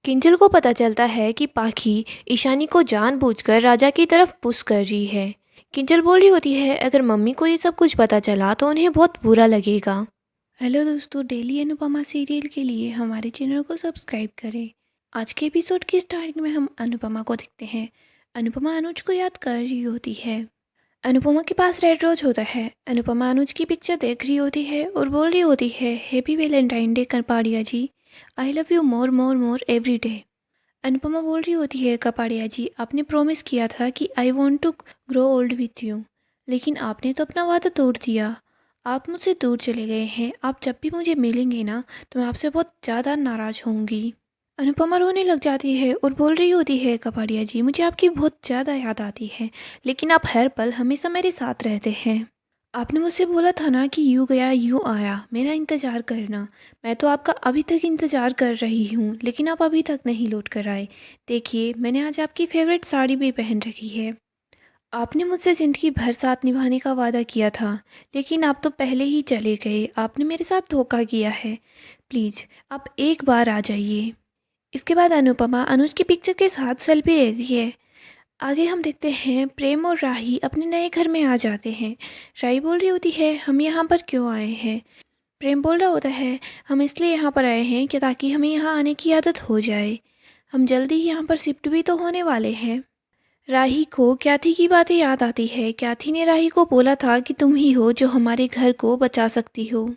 किंजल को पता चलता है कि पाखी ईशानी को जानबूझकर राजा की तरफ पुश कर रही है। किंजल बोल रही होती है अगर मम्मी को ये सब कुछ पता चला तो उन्हें बहुत बुरा लगेगा। हेलो दोस्तों, डेली अनुपमा सीरियल के लिए हमारे चैनल को सब्सक्राइब करें। आज के एपिसोड की स्टार्टिंग में हम अनुपमा को देखते हैं। अनुपमा अनुज को याद कर रही होती है। अनुपमा के पास रेड रोज होता है। अनुपमा अनुज की पिक्चर देख रही होती है और बोल रही होती है happy Valentine day Kapadia ji, I love you more more more every day. Anupama बोल रही होती है कपाड़िया जी, आपने प्रॉमिस किया था कि I want to grow old with you, लेकिन आपने तो अपना वादा तोड़ दिया। आप मुझसे दूर चले गए हैं। आप जब भी मुझे मिलेंगे ना तो मैं आपसे बहुत ज़्यादा नाराज़ होंगी। अनुपमा रोने लग जाती है और बोल रही होती है कपाड़िया जी, मुझे आपकी बहुत ज़्यादा याद आती है, लेकिन आप हर पल हमेशा मेरे साथ रहते हैं। आपने मुझसे बोला था ना कि यूँ गया यूँ आया, मेरा इंतज़ार करना। मैं तो आपका अभी तक इंतज़ार कर रही हूँ, लेकिन आप अभी तक नहीं लौट कर आए। देखिए, मैंने आज आपकी फेवरेट साड़ी भी पहन रखी है। आपने मुझसे ज़िंदगी भर साथ निभाने का वादा किया था, लेकिन आप तो पहले ही चले गए। आपने मेरे साथ धोखा किया है। प्लीज़ आप एक बार आ जाइए। इसके बाद अनुपमा अनुज की पिक्चर के साथ सेल्फी लेती है। आगे हम देखते हैं प्रेम और राही अपने नए घर में आ जाते हैं। राही बोल रही होती है हम यहाँ पर क्यों आए हैं। प्रेम बोल रहा होता है हम इसलिए यहाँ पर आए हैं कि ताकि हमें यहाँ आने की आदत हो जाए। हम जल्दी ही यहाँ पर शिफ्ट भी तो होने वाले हैं। राही को क्याथी की बातें याद आती है। क्याथी ने राही को बोला था कि तुम ही हो जो हमारे घर को बचा सकती हो।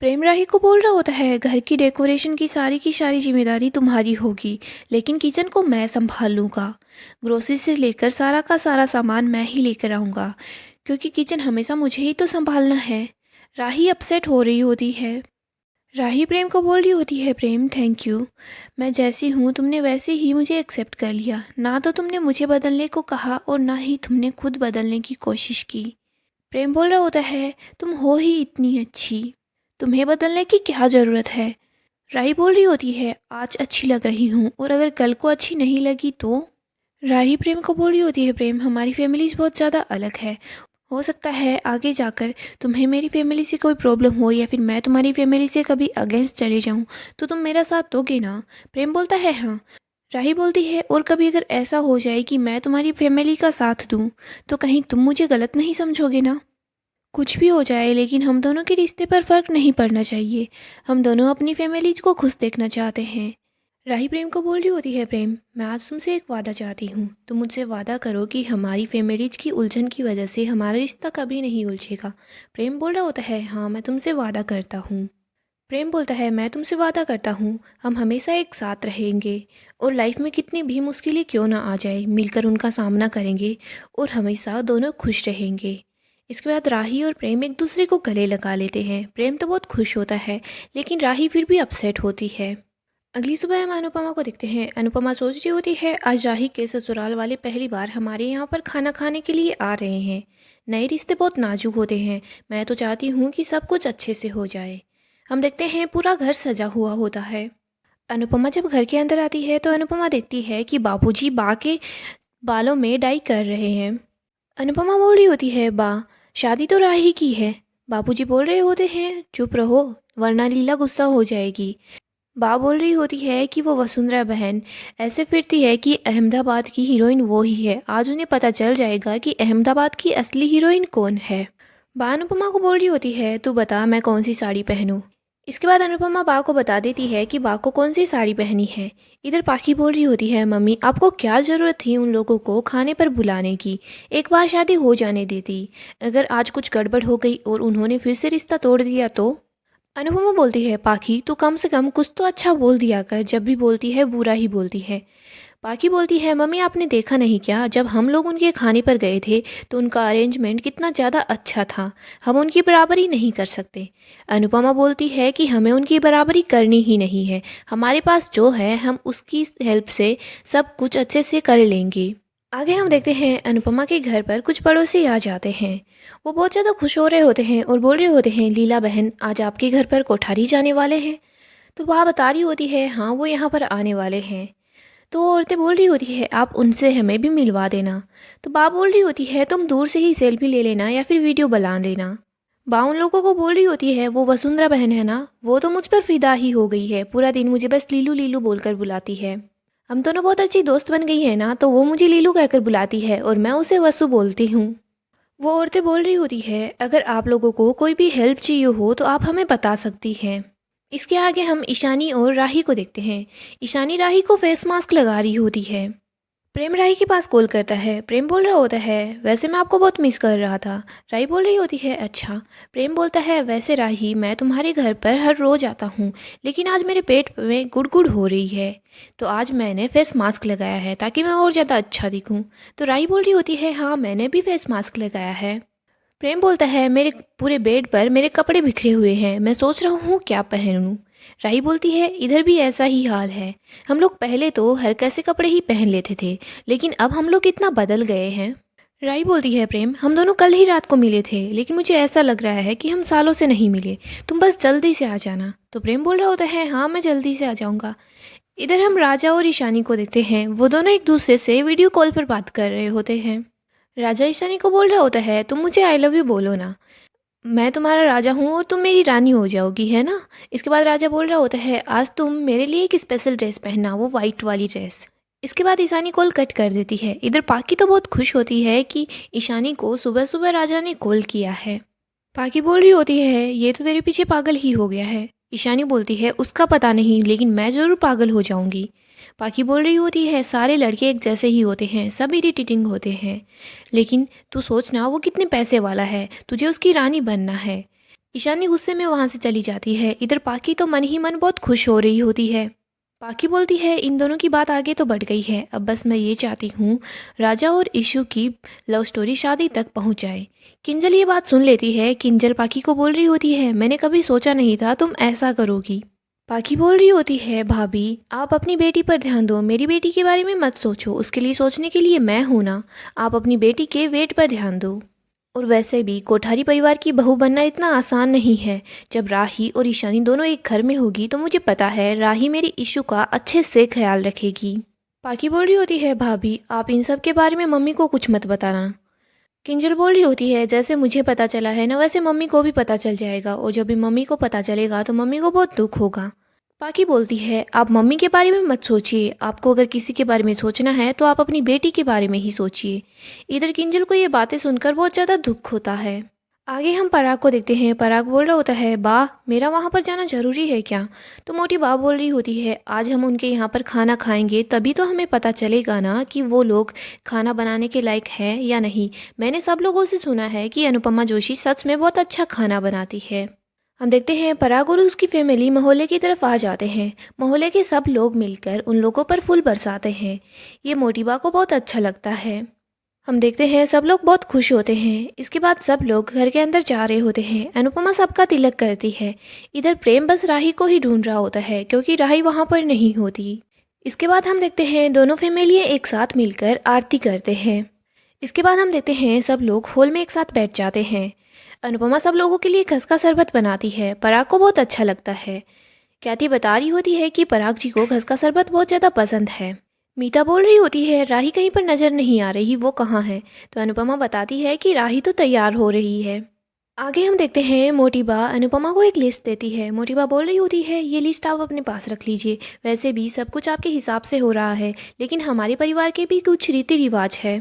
प्रेम राही को बोल रहा होता है घर की डेकोरेशन की सारी जिम्मेदारी तुम्हारी होगी, लेकिन किचन को मैं संभाल लूँगा। ग्रोसरी से लेकर सारा का सारा सामान मैं ही लेकर आऊँगा, क्योंकि किचन हमेशा मुझे ही तो संभालना है। राही अपसेट हो रही होती है। राही प्रेम को बोल रही होती है प्रेम थैंक यू, मैं जैसी हूँ तुमने वैसे ही मुझे एक्सेप्ट कर लिया। ना तो तुमने मुझे बदलने को कहा और ना ही तुमने खुद बदलने की कोशिश की। प्रेम बोल रहा होता है तुम हो ही इतनी अच्छी, तुम्हें बदलने की क्या ज़रूरत है। राही बोल रही होती है आज अच्छी लग रही हूँ और अगर कल को अच्छी नहीं लगी तो। राही प्रेम को बोल रही होती है प्रेम हमारी फैमिलीज बहुत ज़्यादा अलग है। हो सकता है आगे जाकर तुम्हें मेरी फैमिली से कोई प्रॉब्लम हो या फिर मैं तुम्हारी फैमिली से कभी अगेंस्ट चले जाऊँ तो तुम मेरा साथ दोगे ना। प्रेम बोलता है हाँ। राही बोलती है और कभी अगर ऐसा हो जाए कि मैं तुम्हारी फैमिली का साथ दूँ तो कहीं तुम मुझे गलत नहीं समझोगे ना। कुछ भी हो जाए लेकिन हम दोनों के रिश्ते पर फ़र्क नहीं पड़ना चाहिए। हम दोनों अपनी फैमिलीज को खुश देखना चाहते हैं। राही प्रेम को बोल रही होती है प्रेम मैं आज तुमसे एक वादा चाहती हूँ। तुम मुझसे वादा करो कि हमारी फैमिलीज की उलझन की वजह से हमारा रिश्ता कभी नहीं उलझेगा। प्रेम बोल रहा होता है हाँ मैं तुमसे वादा करता हूँ। प्रेम बोलता है मैं तुमसे वादा करता हूँ हम हमेशा एक साथ रहेंगे और लाइफ में कितनी भी मुश्किलें क्यों ना आ जाए मिलकर उनका सामना करेंगे और हमेशा दोनों खुश रहेंगे। इसके बाद राही और प्रेम एक दूसरे को गले लगा लेते हैं। प्रेम तो बहुत खुश होता है, लेकिन राही फिर भी अपसेट होती है। अगली सुबह हम अनुपमा को देखते हैं। अनुपमा सोच रही होती है आज राही के ससुराल वाले पहली बार हमारे यहाँ पर खाना खाने के लिए आ रहे हैं। नए रिश्ते बहुत नाजुक होते हैं। मैं तो चाहती हूँ कि सब कुछ अच्छे से हो जाए। हम देखते हैं पूरा घर सजा हुआ होता है। अनुपमा जब घर के अंदर आती है तो अनुपमा देखती है कि बाबूजी बा के बालों में डाई कर रहे हैं। अनुपमा बोल रही होती है बा शादी तो राही की है। बाबूजी बोल रहे होते हैं चुप रहो वरना लीला गुस्सा हो जाएगी। बा बोल रही होती है कि वो वसुंधरा बहन ऐसे फिरती है कि अहमदाबाद की हीरोइन वो ही है। आज उन्हें पता चल जाएगा कि अहमदाबाद की असली हीरोइन कौन है। बा अनुपमा को बोल रही होती है तू बता मैं कौन सी साड़ी पहनूं। इसके बाद अनुपमा बा को बता देती है कि बा को कौन सी साड़ी पहनी है। इधर पाखी बोल रही होती है मम्मी आपको क्या ज़रूरत थी उन लोगों को खाने पर बुलाने की। एक बार शादी हो जाने देती। अगर आज कुछ गड़बड़ हो गई और उन्होंने फिर से रिश्ता तोड़ दिया तो। अनुपमा बोलती है पाखी तू कम से कम कुछ तो अच्छा बोल दिया कर, जब भी बोलती है बुरा ही बोलती है। पाखी बोलती है मम्मी आपने देखा नहीं क्या, जब हम लोग उनके खाने पर गए थे तो उनका अरेंजमेंट कितना ज़्यादा अच्छा था। हम उनकी बराबरी नहीं कर सकते। अनुपमा बोलती है कि हमें उनकी बराबरी करनी ही नहीं है। हमारे पास जो है हम उसकी हेल्प से सब कुछ अच्छे से कर लेंगे। आगे हम देखते हैं अनुपमा के घर पर कुछ पड़ोसी आ जाते हैं। वो बहुत ज़्यादा खुश हो रहे होते हैं और बोल रहे होते हैं लीला बहन आज आपके घर पर कोठारी जाने वाले हैं। तो वह बता रही होती है हाँ वो यहाँ पर आने वाले हैं। तो वो औरतें बोल रही होती है आप उनसे हमें भी मिलवा देना। तो बाप बोल रही होती है तुम दूर से ही सेल्फी ले लेना या फिर वीडियो बना लेना। बा उन लोगों को बोल रही होती है, वो वसुंधरा बहन है ना, वो तो मुझ पर फिदा ही हो गई है, पूरा दिन मुझे बस लीलू लीलू बोलकर बुलाती है। हम दोनों बहुत अच्छी दोस्त बन गई है ना, तो वो मुझे लीलू कहकर बुलाती है और मैं उसे वसु बोलती हूँ। वो औरतें बोल रही होती है, अगर आप लोगों को कोई भी हेल्प चाहिए हो तो आप हमें बता सकती हैं। इसके आगे हम ईशानी और राही को देखते हैं। ईशानी राही को फेस मास्क लगा रही होती है। प्रेम राही के पास कॉल करता है। प्रेम बोल रहा होता है, वैसे मैं आपको बहुत मिस कर रहा था। राही बोल रही होती है, अच्छा। प्रेम बोलता है, वैसे राही मैं तुम्हारे घर पर हर रोज़ आता हूँ, लेकिन आज मेरे पेट में गुड़गुड़ हो रही है, तो आज मैंने फेस मास्क लगाया है ताकि मैं और ज़्यादा अच्छा दिखूँ। तो राही बोल रही होती है, हाँ मैंने भी फेस मास्क लगाया है। प्रेम बोलता है, मेरे पूरे बेड पर मेरे कपड़े बिखरे हुए हैं, मैं सोच रहा हूँ क्या पहनूं। राही बोलती है, इधर भी ऐसा ही हाल है। हम लोग पहले तो हर कैसे कपड़े ही पहन लेते थे, लेकिन अब हम लोग इतना बदल गए हैं। राही बोलती है, प्रेम हम दोनों कल ही रात को मिले थे, लेकिन मुझे ऐसा लग रहा है कि हम सालों से नहीं मिले, तुम बस जल्दी से आ जाना। तो प्रेम बोल रहा होता है, हाँ मैं जल्दी से आ जाऊँगा। इधर हम राजा और ईशानी को देखते हैं। वो दोनों एक दूसरे से वीडियो कॉल पर बात कर रहे होते हैं। राजा ईशानी को बोल रहा होता है, तुम मुझे आई लव यू बोलो ना, मैं तुम्हारा राजा हूँ और तुम मेरी रानी हो जाओगी, है ना। इसके बाद राजा बोल रहा होता है, आज तुम मेरे लिए एक स्पेशल ड्रेस पहनना, वो वाइट वाली ड्रेस। इसके बाद ईशानी कॉल कट कर देती है। इधर पाकी तो बहुत खुश होती है कि ईशानी को सुबह सुबह राजा ने कॉल किया है। पाकी बोल रही होती है, ये तो तेरे पीछे पागल ही हो गया है। ईशानी बोलती है, उसका पता नहीं, लेकिन मैं ज़रूर पागल हो जाऊंगी। पाकी बोल रही होती है, सारे लड़के एक जैसे ही होते हैं, सब इरिटेटिंग होते हैं, लेकिन तू सोचना वो कितने पैसे वाला है, तुझे उसकी रानी बनना है। ईशानी गुस्से में वहाँ से चली जाती है। इधर पाकी तो मन ही मन बहुत खुश हो रही होती है। पाकी बोलती है, इन दोनों की बात आगे तो बढ़ गई है, अब बस मैं ये चाहती हूँ राजा और ईशु की लव स्टोरी शादी तक पहुँच जाए। किंजल ये बात सुन लेती है। किंजल पाकी को बोल रही होती है, मैंने कभी सोचा नहीं था तुम ऐसा करोगी। पाकी बोल रही होती है, भाभी आप अपनी बेटी पर ध्यान दो, मेरी बेटी के बारे में मत सोचो, उसके लिए सोचने के लिए मैं हूँ ना। आप अपनी बेटी के वेट पर ध्यान दो। और वैसे भी कोठारी परिवार की बहू बनना इतना आसान नहीं है। जब राही और ईशानी दोनों एक घर में होगी तो मुझे पता है राही मेरी इशू का अच्छे से ख्याल रखेगी। पाकी बोल रही होती है, भाभी आप इन सब के बारे में मम्मी को कुछ मत बताना। किंजल बोल रही होती है, जैसे मुझे पता चला है ना, वैसे मम्मी को भी पता चल जाएगा, और जब भी मम्मी को पता चलेगा तो मम्मी को बहुत दुख होगा। पाकी बोलती है, आप मम्मी के बारे में मत सोचिए, आपको अगर किसी के बारे में सोचना है तो आप अपनी बेटी के बारे में ही सोचिए। इधर किंजल को ये बातें सुनकर बहुत ज़्यादा दुख होता है। आगे हम पराग को देखते हैं। पराग बोल रहा होता है, बा मेरा वहाँ पर जाना ज़रूरी है क्या। तो मोटी बा बोल रही होती है, आज हम उनके यहाँ पर खाना खाएंगे तभी तो हमें पता चलेगा ना कि वो लोग खाना बनाने के लायक है या नहीं। मैंने सब लोगों से सुना है कि अनुपमा जोशी सच में बहुत अच्छा खाना बनाती है। हम देखते हैं पराग और उसकी फैमिली मोहल्ले की तरफ आ जाते हैं। मोहल्ले के सब लोग मिलकर उन लोगों पर फूल बरसाते हैं। ये मोटी बा को बहुत अच्छा लगता है। हम देखते हैं सब लोग बहुत खुश होते हैं। इसके बाद सब लोग घर के अंदर जा रहे होते हैं। अनुपमा सबका तिलक करती है। इधर प्रेम बस राही को ही ढूंढ रहा होता है, क्योंकि राही वहाँ पर नहीं होती। इसके बाद हम देखते हैं दोनों फैमिली एक साथ मिलकर आरती करते हैं। इसके बाद हम देखते हैं सब लोग हॉल में एक साथ बैठ जाते हैं। अनुपमा सब लोगों के लिए खस का शरबत बनाती है। पराग को बहुत अच्छा लगता है। ख्याति बता रही होती है कि पराग जी को खस का शरबत बहुत ज़्यादा पसंद है। मीता बोल रही होती है, राही कहीं पर नज़र नहीं आ रही, वो कहाँ है। तो अनुपमा बताती है कि राही तो तैयार हो रही है। आगे हम देखते हैं मोटी बा अनुपमा को एक लिस्ट देती है। मोटी बा बोल रही होती है, ये लिस्ट आप अपने पास रख लीजिए, वैसे भी सब कुछ आपके हिसाब से हो रहा है, लेकिन हमारे परिवार के भी कुछ रीति रिवाज है।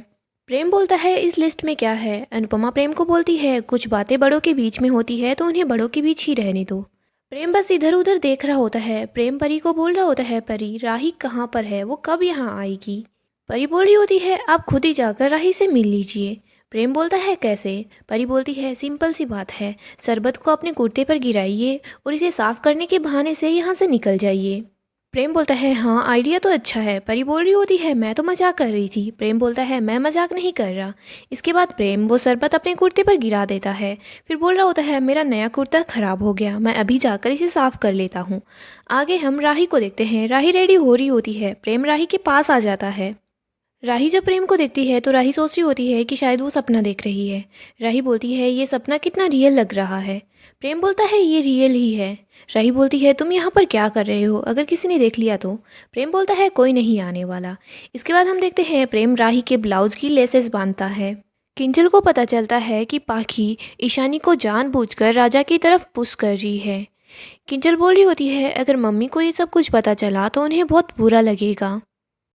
प्रेम बोलता है, इस लिस्ट में क्या है। अनुपमा प्रेम को बोलती है, कुछ बातें बड़ों के बीच में होती है तो उन्हें बड़ों के बीच ही रहने दो। प्रेम बस इधर उधर देख रहा होता है। प्रेम परी को बोल रहा होता है, परी राही कहाँ पर है, वो कब यहाँ आएगी। परी बोल रही होती है, आप खुद ही जाकर राही से मिल लीजिए। प्रेम बोलता है, कैसे। परी बोलती है, सिंपल सी बात है, शरबत को अपने कुर्ते पर गिराइए और इसे साफ करने के बहाने से यहाँ से निकल जाइए। प्रेम बोलता है, हाँ आइडिया तो अच्छा है। परी बोल रही होती है, मैं तो मजाक कर रही थी। प्रेम बोलता है, मैं मजाक नहीं कर रहा। इसके बाद प्रेम वो शरबत अपने कुर्ते पर गिरा देता है। फिर बोल रहा होता है, मेरा नया कुर्ता ख़राब हो गया, मैं अभी जाकर इसे साफ़ कर लेता हूँ। आगे हम राही को देखते हैं। राही रेडी हो रही होती है। प्रेम राही के पास आ जाता है। राही जब प्रेम को देखती है तो राही सोच रही होती है कि शायद वो सपना देख रही है। राही बोलती है, ये सपना कितना रियल लग रहा है। प्रेम बोलता है, ये रियल ही है। राही बोलती है, तुम यहाँ पर क्या कर रहे हो, अगर किसी ने देख लिया तो। प्रेम बोलता है, कोई नहीं आने वाला। इसके बाद हम देखते हैं प्रेम राही के ब्लाउज की लेसेस बांधता है। किंजल को पता चलता है कि पाखी ईशानी को जानबूझकर राजा की तरफ पुश कर रही है। किंजल बोल रही होती है अगर मम्मी को ये सब कुछ पता चला तो उन्हें बहुत बुरा लगेगा।